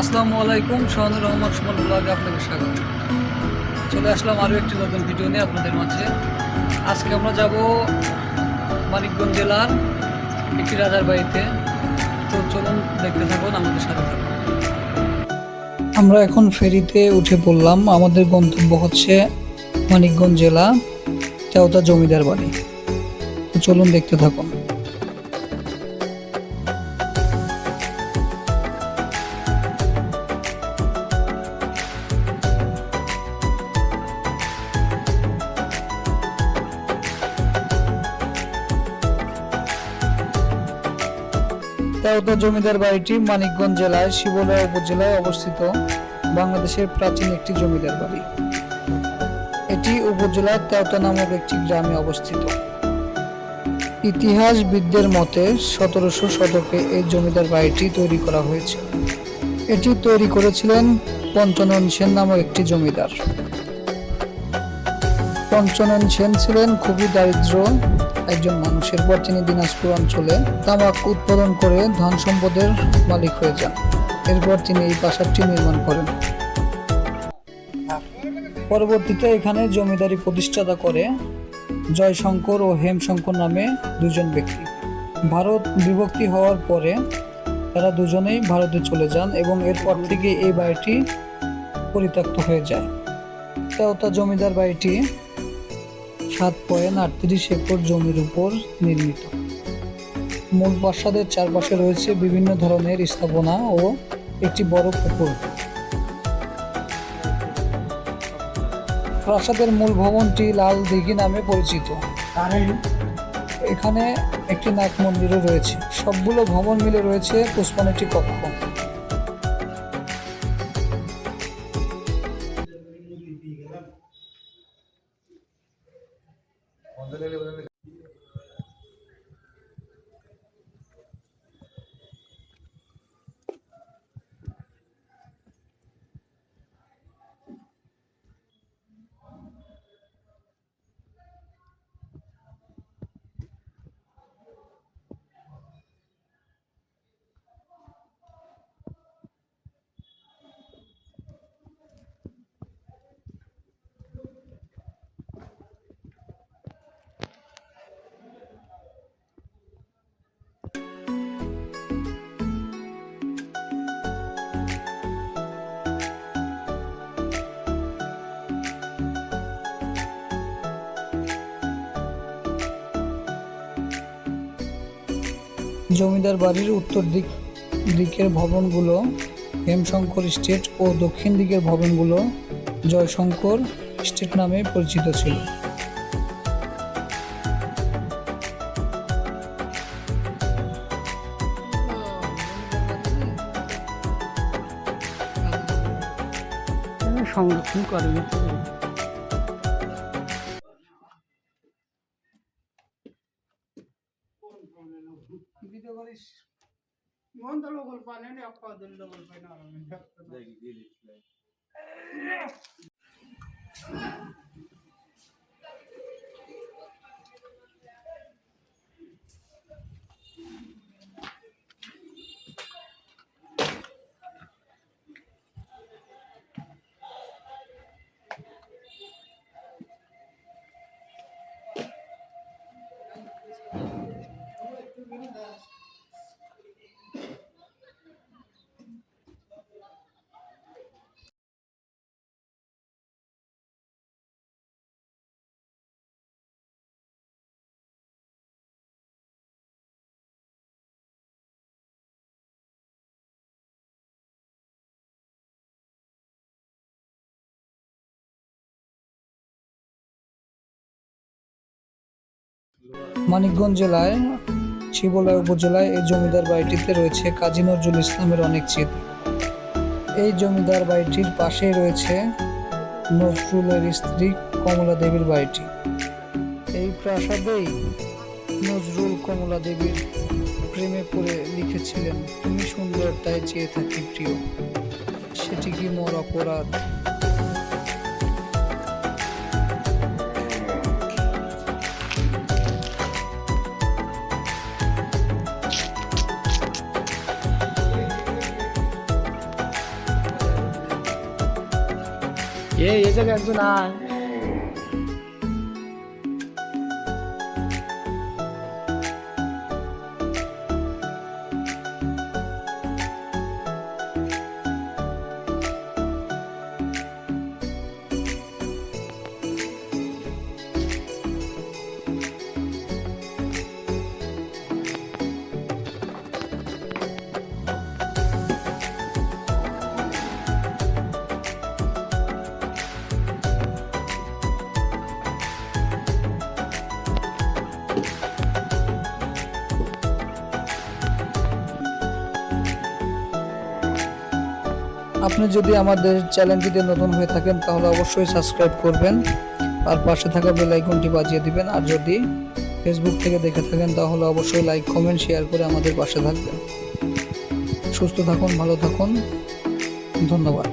আসসালামু আলাইকুম, শাহানুর রহমান সুমন ব্লগে আপনাকে স্বাগত। চলে আসলাম আরও একটি নতুন ভিডিও নিয়ে আপনাদের মাঝে। আজকে আমরা যাব মানিকগঞ্জ জেলার একটি রাজার বাড়িতে। তো চলুন দেখতে থাকুন, আমাদের সাথে থাকুন। আমরা এখন ফেরিতে উঠে পড়লাম। আমাদের গন্তব্য হচ্ছে মানিকগঞ্জ জেলা তেওতা জমিদার বাড়ি। তো চলুন দেখতে থাকুন। তেওতা জমিদার বাড়িটি মানিকগঞ্জ জেলায় শিবলয়া উপজেলায় অবস্থিত বাংলাদেশের প্রাচীন একটি জমিদার বাড়ি। এটি উপজেলার তেওতা নামক একটি গ্রামে অবস্থিত। ইতিহাসবিদদের মতে 1700 শতকে এই জমিদার বাড়িটি তৈরি করা হয়েছে। এটি তৈরি করেছিলেন পঞ্চানন সেন নামক একটি জমিদার। পঞ্চানন সেন ছিলেন খুবই দারিদ্র একজন মানুষ। এরপর তিনি দিনাজপুর অঞ্চলে তামাক উৎপাদন করে ধন সম্পদের মালিক হয়ে যান। এরপর তিনি এই প্রাসাদটি নির্মাণ করেন। পরবর্তীতে এখানে জমিদারি প্রতিষ্ঠাতা করে জয়শঙ্কর ও হেমশঙ্কর নামে দুজন ব্যক্তি। ভারত বিভক্তি হওয়ার পরে তারা দুজনেই ভারতে চলে যান এবং এরপর থেকে এই বাড়িটি পরিত্যক্ত হয়ে যায়। তেওতা জমিদার বাড়িটি 7.38 একর জমির উপর নির্মিত। মূল প্রাসাদের চারপাশে রয়েছে বিভিন্ন ধরনের স্থাপনা ও একটি বড় পুকুর। প্রাসাদের মূল ভবনটি লাল দিঘি নামে পরিচিত। এখানে একটি নাগ মন্দিরও রয়েছে। সবগুলো ভবন মিলে রয়েছে 55টি কক্ষ। জমিদার বাড়ির উত্তর দিকের ভবনগুলো হেমশঙ্কর স্টেট ও দক্ষিণ দিকের ভবনগুলো জয়শঙ্কর স্টেট নামে পরিচিত ছিল। সংরক্ষণ করেন মানিকগঞ্জ জেলায় শিবলয়া উপজেলায় এই জমিদার বাড়িটিতে রয়েছে কাজী নজরুল ইসলামের অনেক স্মৃতি। এই জমিদার বাড়িটির পাশেই রয়েছে নজরুলের স্ত্রী কমলা দেবীর বাড়িটি। এই প্রাসাদেই নজরুল কমলা দেবীর প্রেমে পড়ে লিখেছিলেন, তুমি সুন্দর তাই চেয়ে থাকি প্রিয়, সেটি কি মোর অপরাধ। এই জায়গায় একজন আয়। আপনি যদি আমাদের চ্যানেলটিতে নতুন হয়ে থাকেন তাহলে অবশ্যই সাবস্ক্রাইব করবেন আর পাশে থাকা বেল আইকনটি বাজিয়ে দিবেন। আর যদি ফেসবুক থেকে দেখে থাকেন তাহলে অবশ্যই লাইক, কমেন্ট, শেয়ার করে আমাদের পাশে থাকবেন। সুস্থ থাকুন, ভালো থাকুন, ধন্যবাদ।